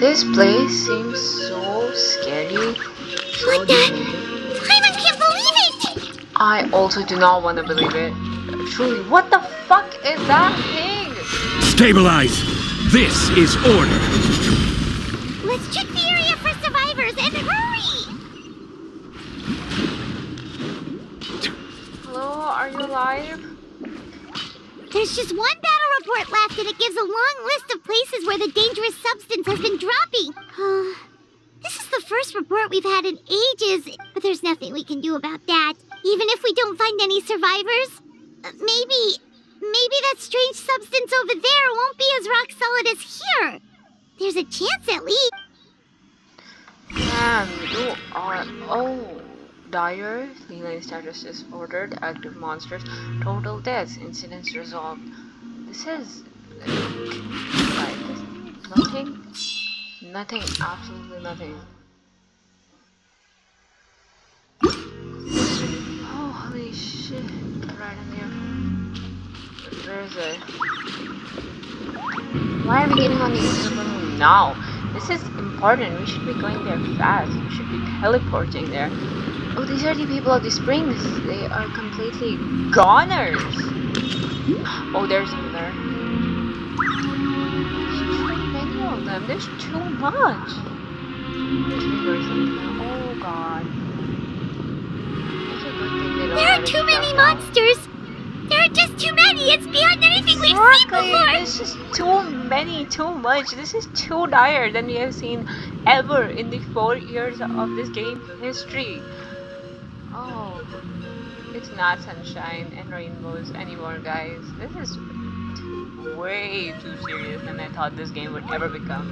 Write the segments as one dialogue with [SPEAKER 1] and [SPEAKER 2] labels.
[SPEAKER 1] This place seems so scary.
[SPEAKER 2] What the? Paimon can't believe it!
[SPEAKER 1] I also do not want to believe it. Truly, what the fuck is that thing?
[SPEAKER 3] Stabilize! This is order!
[SPEAKER 2] Let's check the area for survivors and hurry!
[SPEAKER 1] Hello, are you alive?
[SPEAKER 2] There's just one battle report left, and it gives a long list of places where the dangerous substance has been dropping. This is the first report we've had in ages, but there's nothing we can do about that. Even if we don't find any survivors, maybe that strange substance over there won't be as rock solid as here. There's a chance at least.
[SPEAKER 1] Damn, you are... Oh, dire. Natlan status is ordered. Active monsters. Total deaths. Incidents resolved. This is... Like, nothing? Nothing. Absolutely nothing. Oh, holy shit. Right in there. Where is it? Why are we getting on the interval now? This is important. We should be going there fast. We should be teleporting there. Oh, these are the people of the springs. They are completely goners. Oh, there's another. There's too many of them. There's too much. Oh god. It's a good thing they don't
[SPEAKER 2] There are too many monsters. There are just too many. It's beyond anything we've seen before.
[SPEAKER 1] There's just too many, too much. This is too dire than we have seen ever in the 4 years of this game's history. Oh, it's not sunshine and rainbows anymore, guys. This is way too serious than I thought this game would ever become.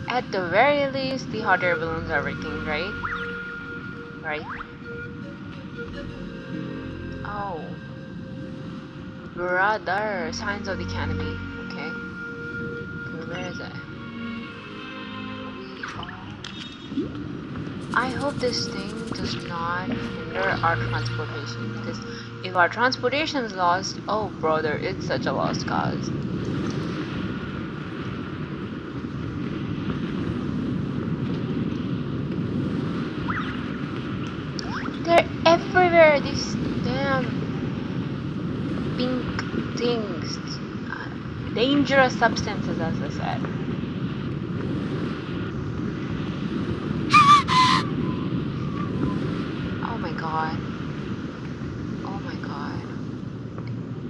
[SPEAKER 1] At the very least, the hot air balloons are working, right? Right? Oh. Brother, signs of the canopy. Okay. Where is it? I hope this thing does not hinder our transportation, because if our transportation is lost, oh brother, it's such a lost cause. They're everywhere, these damn pink things. Dangerous substances, as I said. Oh my god. Oh my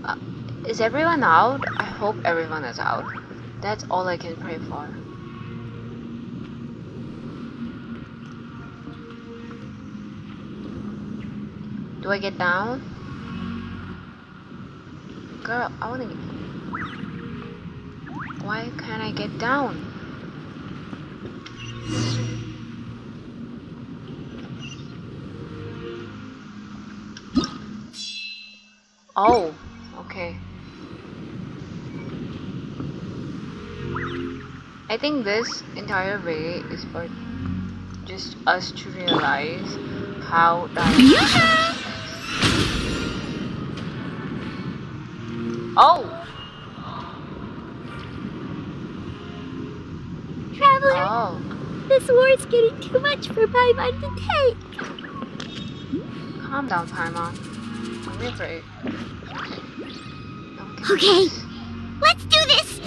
[SPEAKER 1] god. Is everyone out? I hope everyone is out. That's all I can pray for. Do I get down? Girl, I wanna get... Why can't I get down? Oh, okay. I think this entire way is for just us to realize how that... Oh!
[SPEAKER 2] Traveler,
[SPEAKER 1] Oh.
[SPEAKER 2] this war's getting too much for Paimon to take.
[SPEAKER 1] Calm down, Paimon. I'm afraid.
[SPEAKER 2] Okay, let's do this!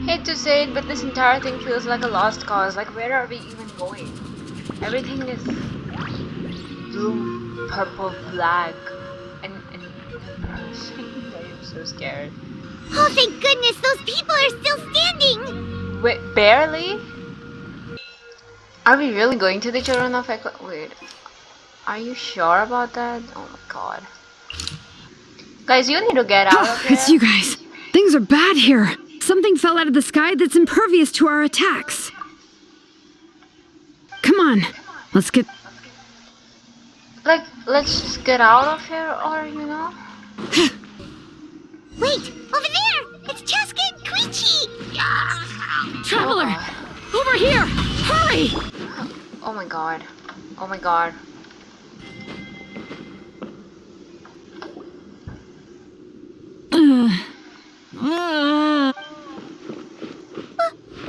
[SPEAKER 1] Hate to say it, but this entire thing feels like a lost cause. Like, where are we even going? Everything is blue, purple, black, and I'm so scared.
[SPEAKER 2] Oh, thank goodness, those people are still standing!
[SPEAKER 1] Wait, barely? Are we really going to the Children of Echo? Wait, are you sure about that? Oh my god. Guys, you need to get out of here.
[SPEAKER 4] It's you guys. Things are bad here. Something fell out of the sky that's impervious to our attacks. Come on, let's get...
[SPEAKER 1] Like, let's just get out of here, or, you know?
[SPEAKER 2] Wait, over there! It's Chaska and Koichi!
[SPEAKER 4] Traveler! Over here! Hurry!
[SPEAKER 1] Oh my god. Oh my god.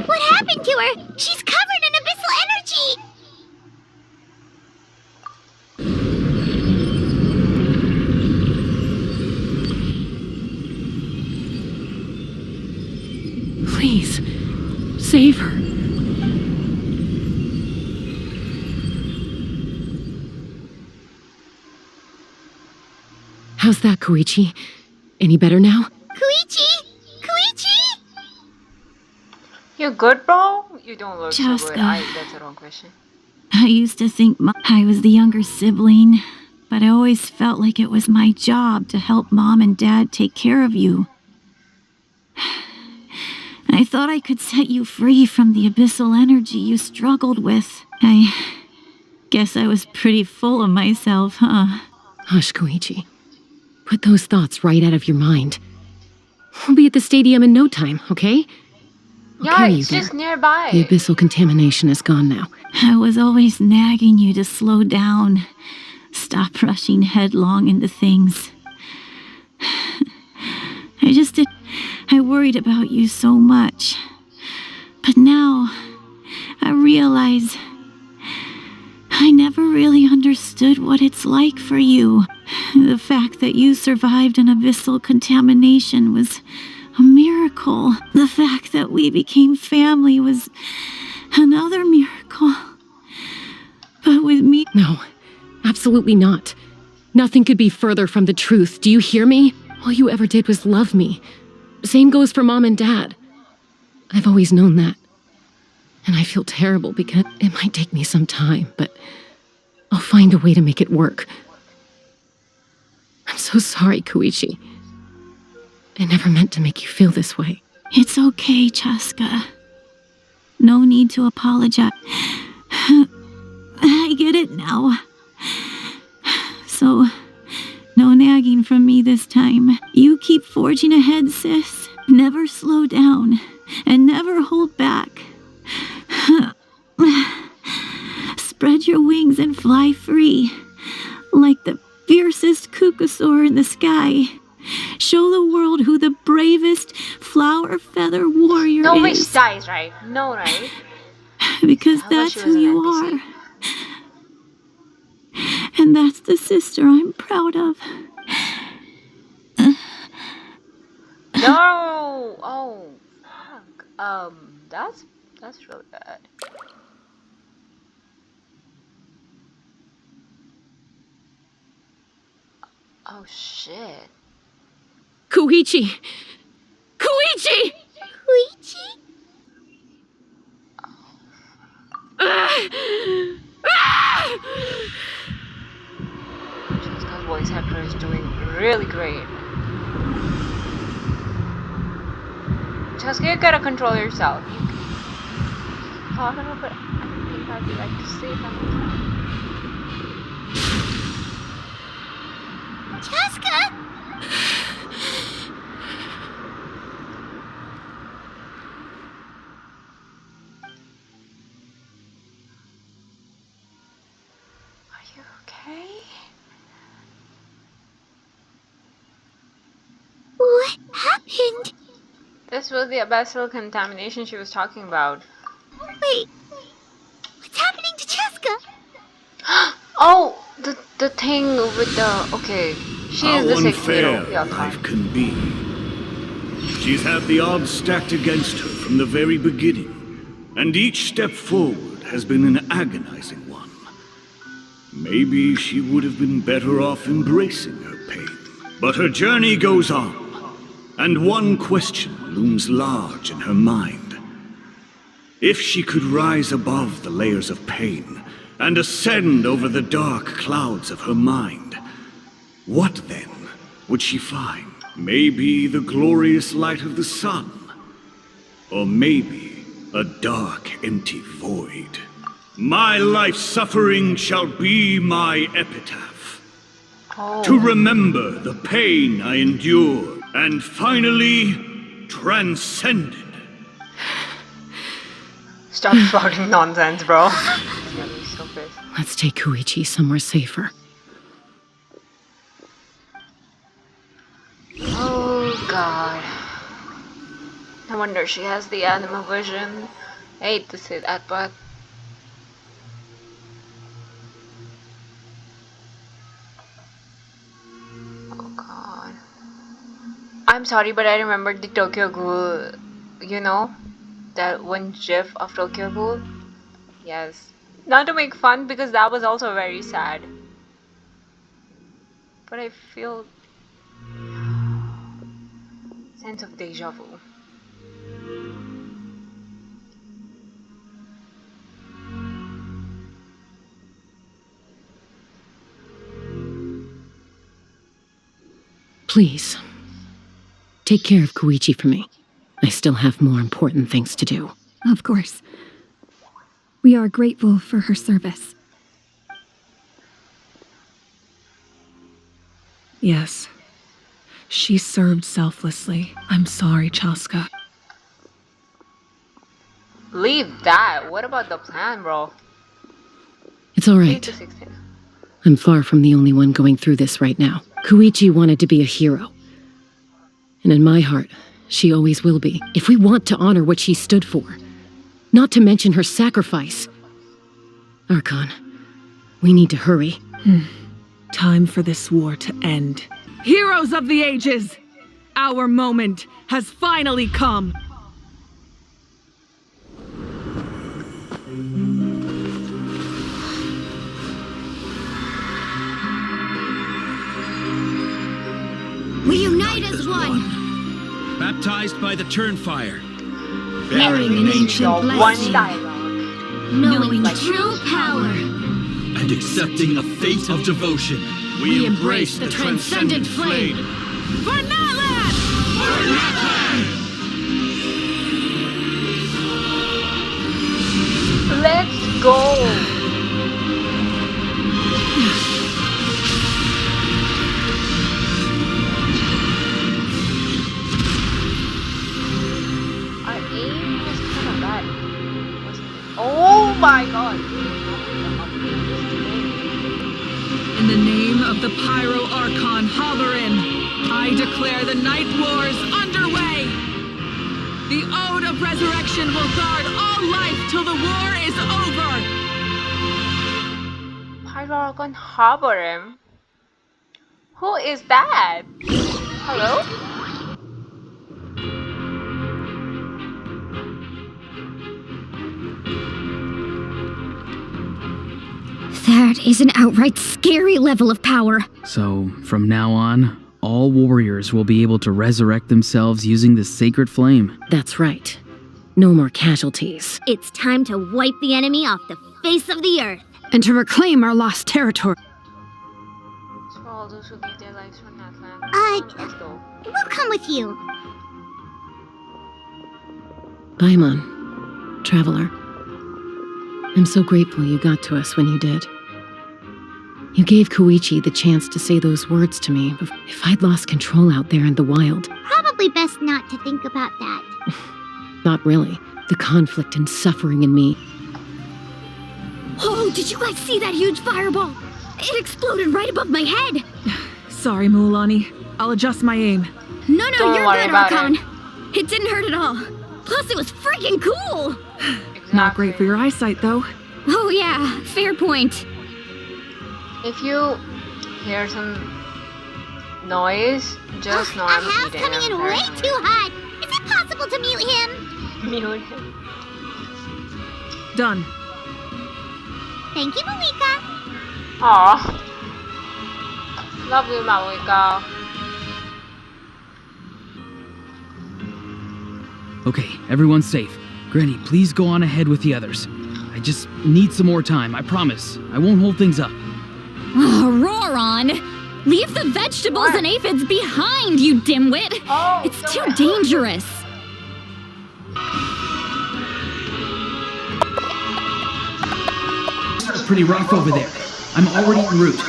[SPEAKER 2] What happened to her? She's covered in abyssal energy!
[SPEAKER 5] Please, save her. How's that, Koichi? Any better now?
[SPEAKER 2] Koichi! Koichi!
[SPEAKER 1] You good, bro? You don't look so good.
[SPEAKER 6] Chaska.
[SPEAKER 1] That's the wrong question.
[SPEAKER 6] I used to think I was the younger sibling, but I always felt like it was my job to help Mom and Dad take care of you. I thought I could set you free from the abyssal energy you struggled with. I guess I was pretty full of myself, huh?
[SPEAKER 5] Hush, Koichi. Put those thoughts right out of your mind. We'll be at the stadium in no time, okay? I'll
[SPEAKER 1] Yeah,
[SPEAKER 5] carry you
[SPEAKER 1] it's
[SPEAKER 5] there.
[SPEAKER 1] just nearby.
[SPEAKER 5] The abyssal contamination is gone now.
[SPEAKER 6] I was always nagging you to slow down. Stop rushing headlong into things. I worried about you so much. But now, I realize I never really understood what it's like for you. The fact that you survived an abyssal contamination was a miracle. The fact that we became family was another miracle. But with me...
[SPEAKER 5] No, absolutely not. Nothing could be further from the truth. Do you hear me? All you ever did was love me. Same goes for Mom and Dad. I've always known that. And I feel terrible because it might take me some time, but I'll find a way to make it work. I'm so sorry, Koichi. I never meant to make you feel this way.
[SPEAKER 6] It's okay, Chaska. No need to apologize. I get it now. So, no nagging from me this time. You keep forging ahead, sis. Never slow down, and never hold back. Spread your wings and fly free, like the fiercest kukasaur in the sky. Show the world who the bravest flower feather warrior
[SPEAKER 1] No
[SPEAKER 6] is.
[SPEAKER 1] wish dies, right? No, right?
[SPEAKER 6] Because
[SPEAKER 1] I wish
[SPEAKER 6] that's
[SPEAKER 1] she
[SPEAKER 6] who
[SPEAKER 1] was an
[SPEAKER 6] you
[SPEAKER 1] NPC.
[SPEAKER 6] are. And that's the sister I'm proud of.
[SPEAKER 1] No! Oh, fuck. That's really bad. Oh, shit.
[SPEAKER 5] Koichi! Koichi!
[SPEAKER 2] Koichi?
[SPEAKER 1] Jessica's voice actor is doing really great. Jessica, you gotta control yourself. You can talk a little bit. I think I'd like to say something.
[SPEAKER 2] Chaska!
[SPEAKER 1] Are you okay?
[SPEAKER 2] What happened?
[SPEAKER 1] This was the abyssal contamination she was talking about.
[SPEAKER 2] Wait, what's happening to Chaska?
[SPEAKER 1] Oh, the thing with the... Okay. She
[SPEAKER 3] How
[SPEAKER 1] is the sixth
[SPEAKER 3] unfair
[SPEAKER 1] hero. Yeah,
[SPEAKER 3] life can be. She's had the odds stacked against her from the very beginning, and each step forward has been an agonizing one. Maybe she would have been better off embracing her pain. But her journey goes on, and one question looms large in her mind. If she could rise above the layers of pain and ascend over the dark clouds of her mind, what then would she find? Maybe the glorious light of the sun, or maybe a dark, empty void. My life's suffering shall be my epitaph,
[SPEAKER 1] Oh.
[SPEAKER 3] to remember the pain I endured and finally transcended.
[SPEAKER 1] Stop spouting nonsense, bro. It's gonna be so pissed.
[SPEAKER 5] Let's take Koichi somewhere safer.
[SPEAKER 1] Oh god. No wonder she has the animal vision. I hate to say that, but oh god. I'm sorry, but I remembered the Tokyo Ghoul, you know? That one gif of Tokyo Ghoul. Yes. Not to make fun, because that was also very sad. But I feel sense of deja vu.
[SPEAKER 5] Please, take care of Koichi for me. I still have more important things to do.
[SPEAKER 4] Of course. We are grateful for her service.
[SPEAKER 7] Yes. She served selflessly. I'm sorry, Chaska.
[SPEAKER 1] Leave that. What about the plan, bro?
[SPEAKER 5] It's all
[SPEAKER 1] 8
[SPEAKER 5] right.
[SPEAKER 1] to 16.
[SPEAKER 5] I'm far from the only one going through this right now. Koichi wanted to be a hero. And in my heart, she always will be. If we want to honor what she stood for. Not to mention her sacrifice. Archon, we need to hurry.
[SPEAKER 7] Time for this war to end. Heroes of the ages! Our moment has finally come!
[SPEAKER 2] We unite as one.
[SPEAKER 8] Baptized by the Turnfire.
[SPEAKER 2] Bearing an ancient
[SPEAKER 1] One
[SPEAKER 2] blessing.
[SPEAKER 1] dialogue.
[SPEAKER 2] Knowing true power.
[SPEAKER 8] And accepting a fate of devotion.
[SPEAKER 5] We embrace the transcendent flame.
[SPEAKER 7] For Natlan!
[SPEAKER 1] Let's go! Our aim was kind of bad, wasn't it? Oh my god!
[SPEAKER 7] In the name of the Pyro Archon Halloran, I declare the Night Wars underway! The Ode of Resurrection will guard all life till the war is over!
[SPEAKER 1] Pyrogon Harborim? Who is that? Hello?
[SPEAKER 2] That is an outright scary level of power.
[SPEAKER 9] So, from now on, all warriors will be able to resurrect themselves using this sacred flame.
[SPEAKER 5] That's right. No more casualties.
[SPEAKER 2] It's time to wipe the enemy off the face of the earth.
[SPEAKER 4] And to reclaim our lost territory.
[SPEAKER 1] For all those who gave their lives for Natlan. Let's go.
[SPEAKER 2] We'll come with you.
[SPEAKER 5] Paimon, traveler. I'm so grateful you got to us when you did. You gave Koichi the chance to say those words to me. If I'd lost control out there in the wild.
[SPEAKER 2] Probably best not to think about that.
[SPEAKER 5] Not really. The conflict and suffering in me.
[SPEAKER 2] Oh, did you guys see that huge fireball? It exploded right above my head.
[SPEAKER 7] Sorry, Mualani. I'll adjust my aim.
[SPEAKER 2] No,
[SPEAKER 1] Don't
[SPEAKER 2] you're
[SPEAKER 1] worry
[SPEAKER 2] good,
[SPEAKER 1] about
[SPEAKER 2] Archon.
[SPEAKER 1] it.
[SPEAKER 2] It didn't hurt at all. Plus, it was freaking cool.
[SPEAKER 7] Not great for your eyesight, though.
[SPEAKER 2] Oh yeah, fair point.
[SPEAKER 1] If you hear some noise, just know
[SPEAKER 2] A
[SPEAKER 1] I'm
[SPEAKER 2] house
[SPEAKER 1] eating.
[SPEAKER 2] coming in
[SPEAKER 1] I'm
[SPEAKER 2] way
[SPEAKER 1] very
[SPEAKER 2] too hot. Is it possible to mute him?
[SPEAKER 1] hungry. Mute him.
[SPEAKER 7] Done.
[SPEAKER 2] Thank you, Malika.
[SPEAKER 1] Aw. Love you, Malika.
[SPEAKER 9] Okay, everyone's safe. Granny, please go on ahead with the others. I just need some more time, I promise. I won't hold things up.
[SPEAKER 2] Oh, roar on! Leave the vegetables and aphids behind, you dimwit!
[SPEAKER 1] Oh,
[SPEAKER 2] It's too dangerous!
[SPEAKER 9] It's pretty rough over there. I'm already en route.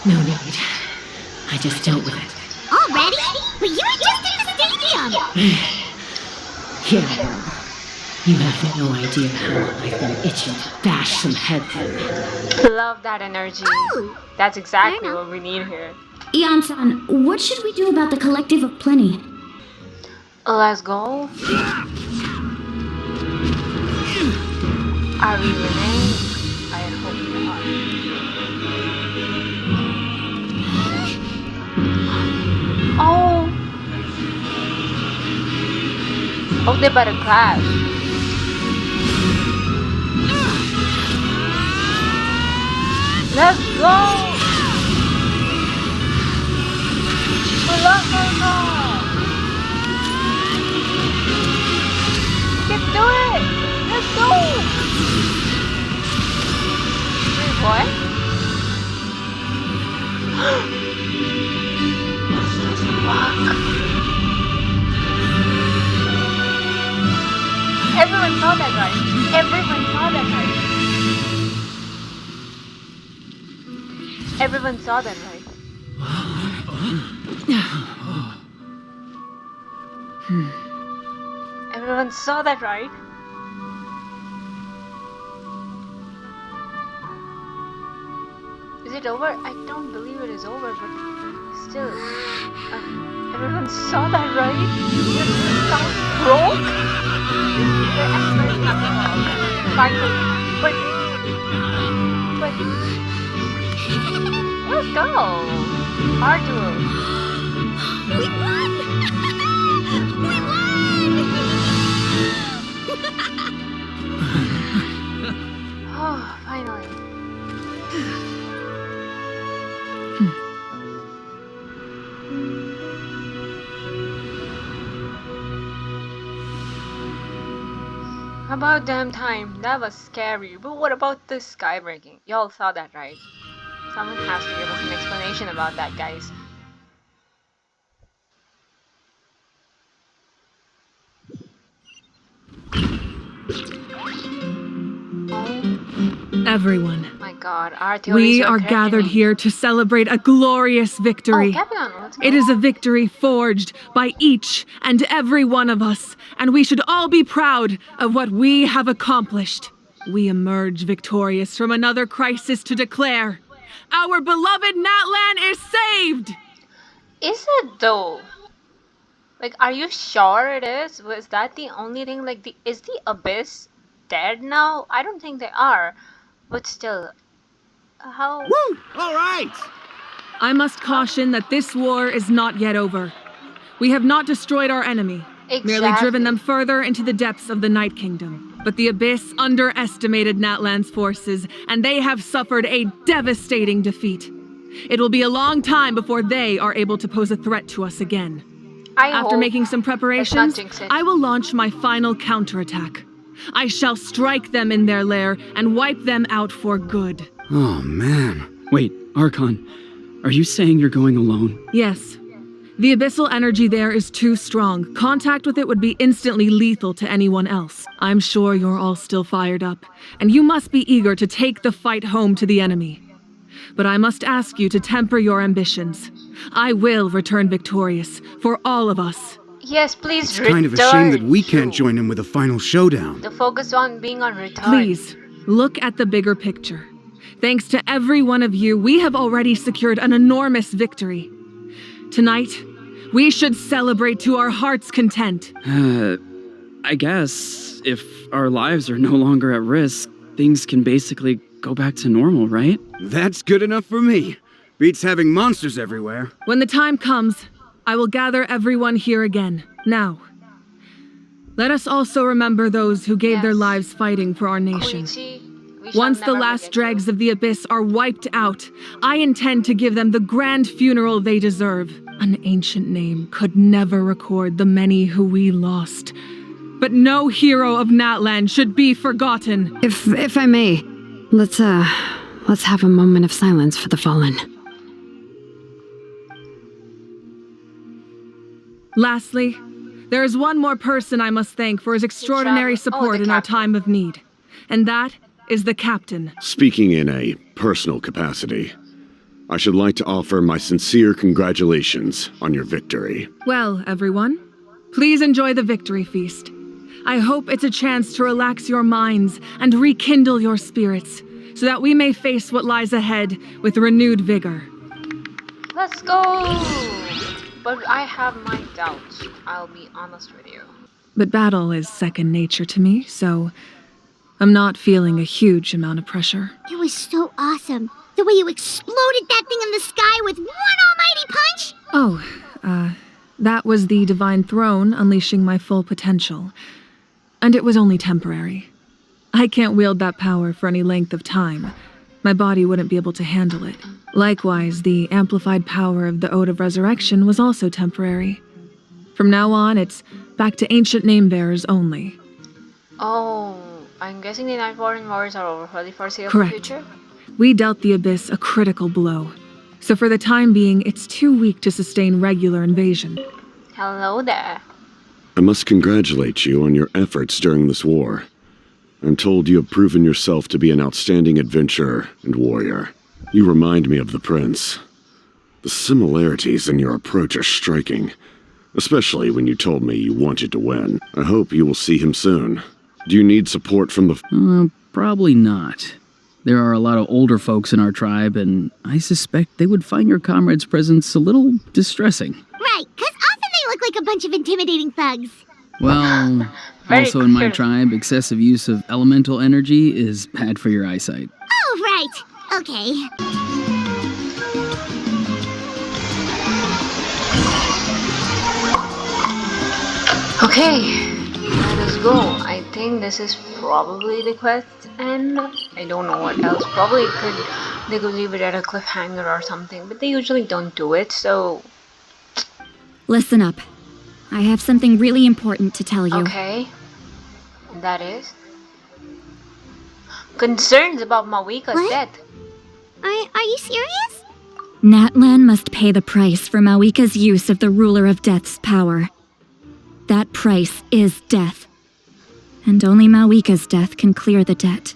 [SPEAKER 5] No need. I just dealt with it.
[SPEAKER 2] Already? But you were just at the stadium!
[SPEAKER 5] Yeah, well, You have no idea how long I've been itching to bash some heads in.
[SPEAKER 1] Love that energy.
[SPEAKER 2] Oh,
[SPEAKER 1] That's exactly
[SPEAKER 2] fair
[SPEAKER 1] what we need here.
[SPEAKER 2] Ian-san, what should we do about the Collective of Plenty?
[SPEAKER 1] Let's go. Are we winning? I hope not. Oh! Oh, they better clash. Let's go! Let's go! We can do it! Let's go! Wait, what? Fuck. Everyone saw that, right? Everyone saw that, right? Everyone saw that, right? Everyone saw that, right? Is it over? I don't believe it is over, but still. Everyone saw that, right? This sounds broke? Finally. But... Let's go! Arduous.
[SPEAKER 2] We won! We won!
[SPEAKER 1] Oh, finally. About damn time. That was scary. But what about the sky breaking? Y'all saw that, right? Someone has to give us an explanation about that, guys.
[SPEAKER 5] Everyone,
[SPEAKER 1] My God, our theories
[SPEAKER 5] we are gathered
[SPEAKER 1] threatening.
[SPEAKER 5] here to celebrate a glorious victory.
[SPEAKER 1] Oh, Captain, let's go.
[SPEAKER 5] It is a victory forged by each and every one of us, and we should all be proud of what we have accomplished. We emerge victorious from another crisis to declare, our beloved Natlan is saved!
[SPEAKER 1] Is it though? Like, are you sure it is? Was that the only thing? Like, is the Abyss dead now? I don't think they are. But still, how?
[SPEAKER 10] Woo! All right!
[SPEAKER 5] I must caution that this war is not yet over. We have not destroyed our enemy, merely driven them further into the depths of the Night Kingdom. But the Abyss underestimated Natlan's forces, and they have suffered a devastating defeat. It will be a long time before they are able to pose a threat to us again. After making some preparations, I will launch my final counterattack. I shall strike them in their lair and wipe them out for good.
[SPEAKER 10] Oh, man.
[SPEAKER 9] Wait, Archon, are you saying you're going alone?
[SPEAKER 5] Yes. The abyssal energy there is too strong. Contact with it would be instantly lethal to anyone else. I'm sure you're all still fired up, and you must be eager to take the fight home to the enemy. But I must ask you to temper your ambitions. I will return victorious, for all of us.
[SPEAKER 1] Yes, please
[SPEAKER 10] It's
[SPEAKER 1] return.
[SPEAKER 10] kind of a shame that we can't join in with a final showdown.
[SPEAKER 1] The focus on being on return.
[SPEAKER 5] Please, look at the bigger picture. Thanks to every one of you, we have already secured an enormous victory. Tonight, we should celebrate to our heart's content.
[SPEAKER 9] I guess if our lives are no longer at risk, things can basically go back to normal, right?
[SPEAKER 10] That's good enough for me. Beats having monsters everywhere.
[SPEAKER 5] When the time comes, I will gather everyone here again. Now, let us also remember those who gave their lives fighting for our nation. Once the last dregs of the Abyss are wiped out, I intend to give them the grand funeral they deserve. An ancient name could never record the many who we lost. But no hero of Natlan should be forgotten.
[SPEAKER 4] If I may, let's have a moment of silence for the fallen.
[SPEAKER 5] Lastly, there is one more person I must thank for his extraordinary support in our time of need. And that is the captain.
[SPEAKER 11] Speaking in a personal capacity, I should like to offer my sincere congratulations on your victory.
[SPEAKER 5] Well, everyone, please enjoy the victory feast.
[SPEAKER 7] I hope it's a chance to relax your minds and rekindle your spirits, so that we may face what lies ahead with renewed vigor.
[SPEAKER 1] Let's go! But I have my doubts, I'll be honest with you.
[SPEAKER 7] But battle is second nature to me, so I'm not feeling a huge amount of pressure.
[SPEAKER 2] It was so awesome. The way you exploded that thing in the sky with one almighty punch!
[SPEAKER 7] Oh, that was the Divine Throne unleashing my full potential. And it was only temporary. I can't wield that power for any length of time. My body wouldn't be able to handle it. Likewise, the amplified power of the Ode of Resurrection was also temporary. From now on, it's back to ancient name-bearers only.
[SPEAKER 1] Oh, I'm guessing the Night Wars are over for the foreseeable
[SPEAKER 7] Correct.
[SPEAKER 1] future?
[SPEAKER 7] We dealt the Abyss a critical blow. So for the time being, it's too weak to sustain regular invasion.
[SPEAKER 1] Hello there.
[SPEAKER 11] I must congratulate you on your efforts during this war. I'm told you have proven yourself to be an outstanding adventurer and warrior. You remind me of the Prince. The similarities in your approach are striking, especially when you told me you wanted to win. I hope you will see him soon. Do you need support from the...
[SPEAKER 9] Probably not. There are a lot of older folks in our tribe, and I suspect they would find your comrade's presence a little distressing.
[SPEAKER 2] Right, because often they look like a bunch of intimidating thugs.
[SPEAKER 9] Well, also in my tribe, excessive use of elemental energy is bad for your eyesight.
[SPEAKER 2] Oh, right. Okay.
[SPEAKER 1] Okay, let us go. I think this is probably the quest, and I don't know what else. Probably they could leave it at a cliffhanger or something, but they usually don't do it, so...
[SPEAKER 12] Listen up. I have something really important to tell you.
[SPEAKER 1] Okay. That is? Concerns about Mawika's death.
[SPEAKER 2] Are you serious?
[SPEAKER 12] Natlan must pay the price for Mawika's use of the Ruler of Death's power. That price is death. And only Mawika's death can clear the debt.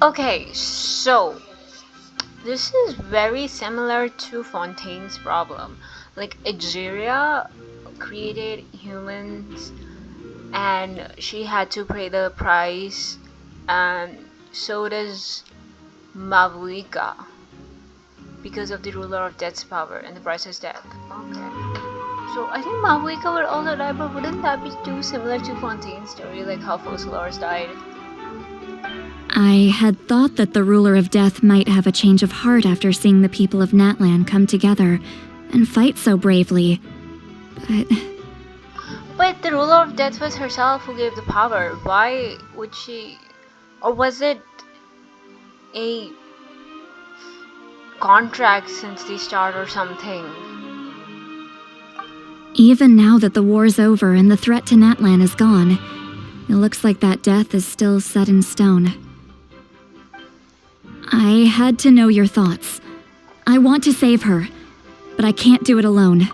[SPEAKER 1] Okay, so... this is very similar to Fontaine's problem. Like, Egeria created humans and she had to pay the price, and so does Mawika because of the Ruler of Death's power, and the price is death. Okay. So I think Mawika would also die, but wouldn't that be too similar to Fontaine's story, like how Focalors died?
[SPEAKER 12] I had thought that the Ruler of Death might have a change of heart after seeing the people of Natlan come together and fight so bravely,
[SPEAKER 1] But the Ruler of Death was herself who gave the power. Why would she... or was it a contract since the start or something?
[SPEAKER 12] Even now that the war's over and the threat to Natlan is gone, it looks like that death is still set in stone. I had to know your thoughts. I want to save her, but I can't do it alone.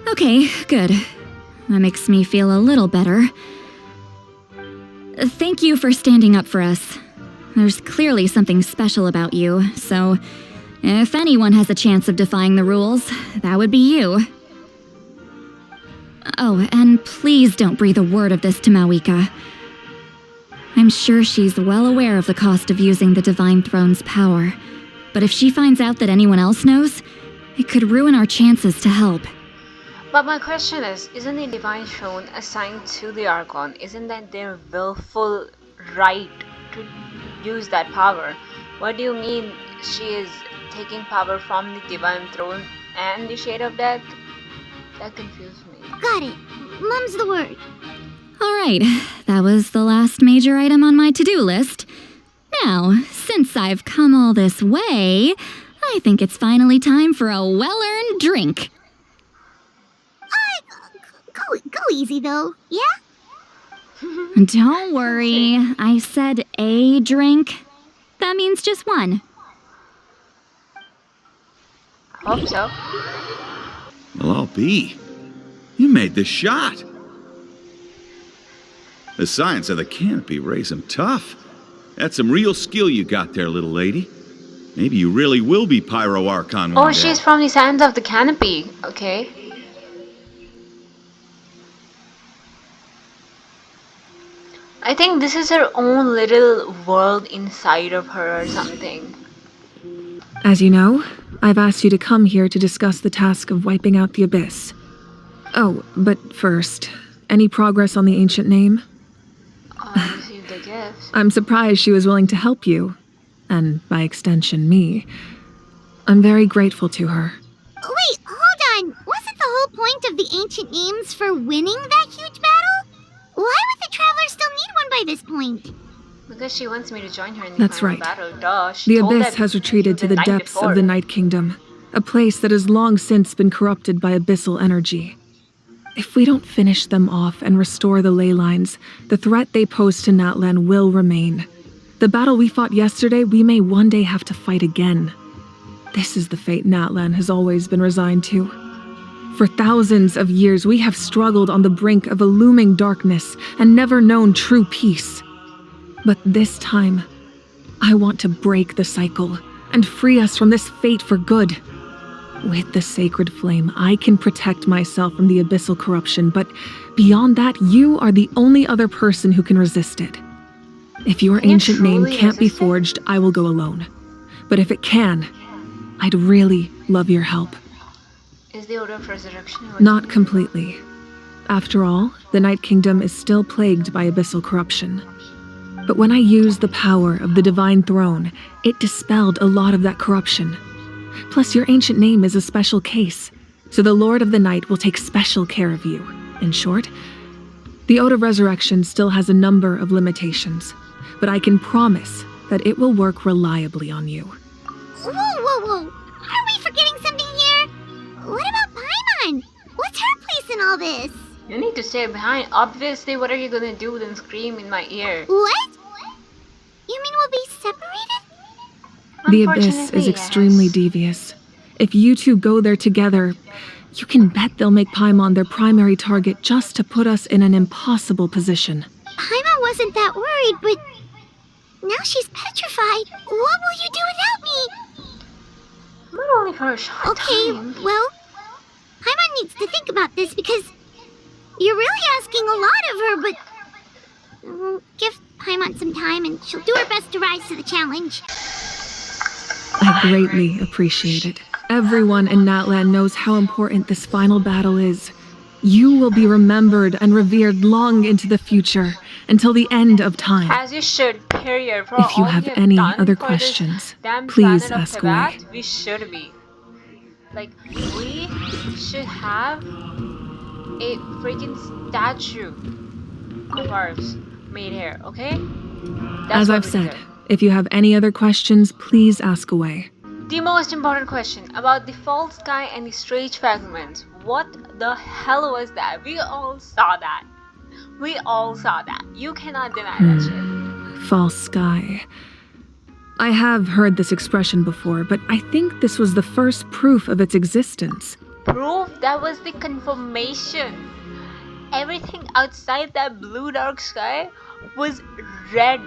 [SPEAKER 12] Okay, good. That makes me feel a little better. Thank you for standing up for us. There's clearly something special about you, so if anyone has a chance of defying the rules, that would be you. Oh, and please don't breathe a word of this to Mawika. I'm sure she's well aware of the cost of using the Divine Throne's power, but if she finds out that anyone else knows, it could ruin our chances to help.
[SPEAKER 1] But my question is, isn't the Divine Throne assigned to the Archon? Isn't that their willful right to use that power? What do you mean she is taking power from the Divine Throne and the Shade of Death? That confused me.
[SPEAKER 2] Got it. Mum's the word.
[SPEAKER 12] Alright, that was the last major item on my to-do list. Now, since I've come all this way, I think it's finally time for a well-earned drink.
[SPEAKER 2] Go easy though, yeah?
[SPEAKER 12] Don't worry, I said a drink. That means just one.
[SPEAKER 1] I hope so.
[SPEAKER 13] Well, I'll be. You made the shot. The science of the canopy raised him tough. That's some real skill you got there, little lady. Maybe you really will be Pyro Archon one
[SPEAKER 1] Oh,
[SPEAKER 13] day.
[SPEAKER 1] she's from the Sands of the Canopy. Okay. I think this is her own little world inside of her or something.
[SPEAKER 14] As you know, I've asked you to come here to discuss the task of wiping out the Abyss. Oh, but first, any progress on the ancient name?
[SPEAKER 1] I received a gift.
[SPEAKER 14] I'm surprised she was willing to help you, and by extension, me. I'm very grateful to her.
[SPEAKER 2] Wait, hold on. Wasn't the whole point of the ancient names for winning that huge battle? Why would the Traveler still need one by this point?
[SPEAKER 1] Because she wants me to join her in the
[SPEAKER 14] That's
[SPEAKER 1] final
[SPEAKER 14] right.
[SPEAKER 1] battle. Duh. She
[SPEAKER 14] The
[SPEAKER 1] told
[SPEAKER 14] Abyss
[SPEAKER 1] that
[SPEAKER 14] has retreated to the
[SPEAKER 1] night
[SPEAKER 14] depths
[SPEAKER 1] before.
[SPEAKER 14] of the Night Kingdom, a place that has long since been corrupted by abyssal energy. If we don't finish them off and restore the ley lines, the threat they pose to Natlan will remain. The battle we fought yesterday, we may one day have to fight again. This is the fate Natlan has always been resigned to. For thousands of years, we have struggled on the brink of a looming darkness and never known true peace. But this time, I want to break the cycle and free us from this fate for good. With the sacred flame, I can protect myself from the abyssal corruption, but beyond that, you are the only other person who can resist it. If your ancient name can't be forged, I will go alone. But if it can, I'd really love your help.
[SPEAKER 1] Is the Order of Resurrection?
[SPEAKER 14] Not completely. After all, the Night Kingdom is still plagued by abyssal corruption. But when I used the power of the Divine Throne, it dispelled a lot of that corruption. Plus, your ancient name is a special case, so the Lord of the Night will take special care of you. In short, the Ode of Resurrection still has a number of limitations, but I can promise that it will work reliably on you.
[SPEAKER 2] Whoa. Are we forgetting something here? What about Paimon? What's her place in all this?
[SPEAKER 1] You need to stay behind. Obviously, what are you gonna do then scream in my ear?
[SPEAKER 2] What? You mean we'll be separated?
[SPEAKER 14] The Abyss is extremely devious. If you two go there together, you can bet they'll make Paimon their primary target just to put us in an impossible position.
[SPEAKER 2] Paimon wasn't that worried, but now she's petrified. What will you do without me?
[SPEAKER 1] Not only for a short time.
[SPEAKER 2] Well, Paimon needs to think about this because you're really asking a lot of her, but we'll give Paimon some time and she'll do her best to rise to the challenge.
[SPEAKER 14] I greatly appreciate it. Everyone in Natlan knows how important this final battle is. You will be remembered and revered long into the future, until the end of time.
[SPEAKER 1] As you should, period. For
[SPEAKER 14] If you
[SPEAKER 1] all
[SPEAKER 14] have
[SPEAKER 1] we
[SPEAKER 14] any
[SPEAKER 1] done
[SPEAKER 14] other
[SPEAKER 1] for this
[SPEAKER 14] questions,
[SPEAKER 1] damn
[SPEAKER 14] please
[SPEAKER 1] planet of
[SPEAKER 14] ask away.
[SPEAKER 1] Teyvat, we should be. Like, we should have a freaking statue of ours made here, okay?
[SPEAKER 14] As I've said, if you have any other questions, please ask away.
[SPEAKER 1] The most important question about the false sky and the strange fragments. What the hell was that? We all saw that. You cannot deny that shit.
[SPEAKER 14] False sky. I have heard this expression before, but I think this was the first proof of its existence.
[SPEAKER 1] Proof? That was the confirmation. Everything outside that blue dark sky was red.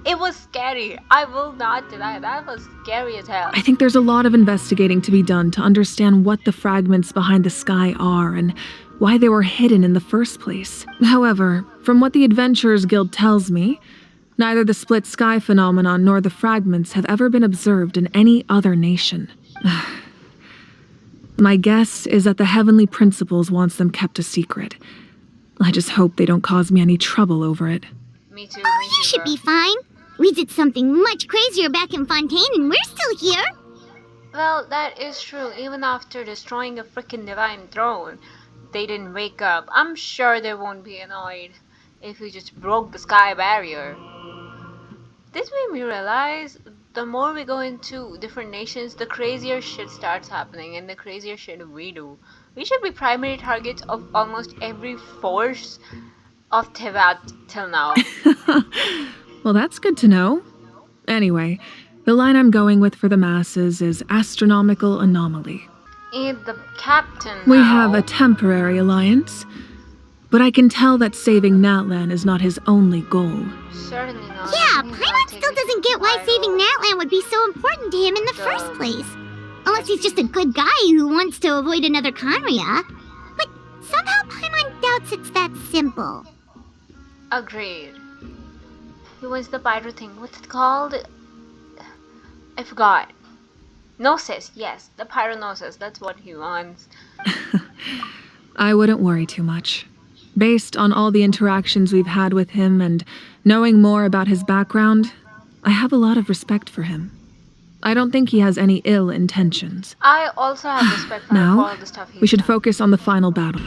[SPEAKER 1] It was scary. I will not deny that was scary as hell.
[SPEAKER 14] I think there's a lot of investigating to be done to understand what the fragments behind the sky are and why they were hidden in the first place. However, from what the Adventurers Guild tells me, neither the split sky phenomenon nor the fragments have ever been observed in any other nation. My guess is that the Heavenly Principles wants them kept a secret. I just hope they don't cause me any trouble over it.
[SPEAKER 1] Me too.
[SPEAKER 2] Oh, you should be fine. We did something much crazier back in Fontaine and we're still here.
[SPEAKER 1] Well, that is true. Even after destroying a freaking divine throne, they didn't wake up. I'm sure they won't be annoyed if we just broke the sky barrier. This made me realize the more we go into different nations, the crazier shit starts happening and the crazier shit we do. We should be primary targets of almost every force of Teyvat till now.
[SPEAKER 14] Well, that's good to know. Anyway, the line I'm going with for the masses is astronomical anomaly.
[SPEAKER 1] And the captain
[SPEAKER 14] We
[SPEAKER 1] now.
[SPEAKER 14] have a temporary alliance, but I can tell that saving Natlan is not his only goal.
[SPEAKER 1] Certainly not.
[SPEAKER 2] Yeah, Paimon still doesn't get why saving Natlan would be so important to him in the first place. Unless he's just a good guy who wants to avoid another Conria. But somehow Paimon doubts it's that simple.
[SPEAKER 1] Agreed. He wants the pyro thing. What's it called? I forgot. Gnosis, yes. The pyronosis. That's what he wants.
[SPEAKER 14] I wouldn't worry too much. Based on all the interactions we've had with him and knowing more about his background, I have a lot of respect for him. I don't think he has any ill intentions.
[SPEAKER 1] I also have respect for all
[SPEAKER 14] Now,
[SPEAKER 1] the stuff he's
[SPEAKER 14] we should
[SPEAKER 1] done.
[SPEAKER 14] focus on the final battle.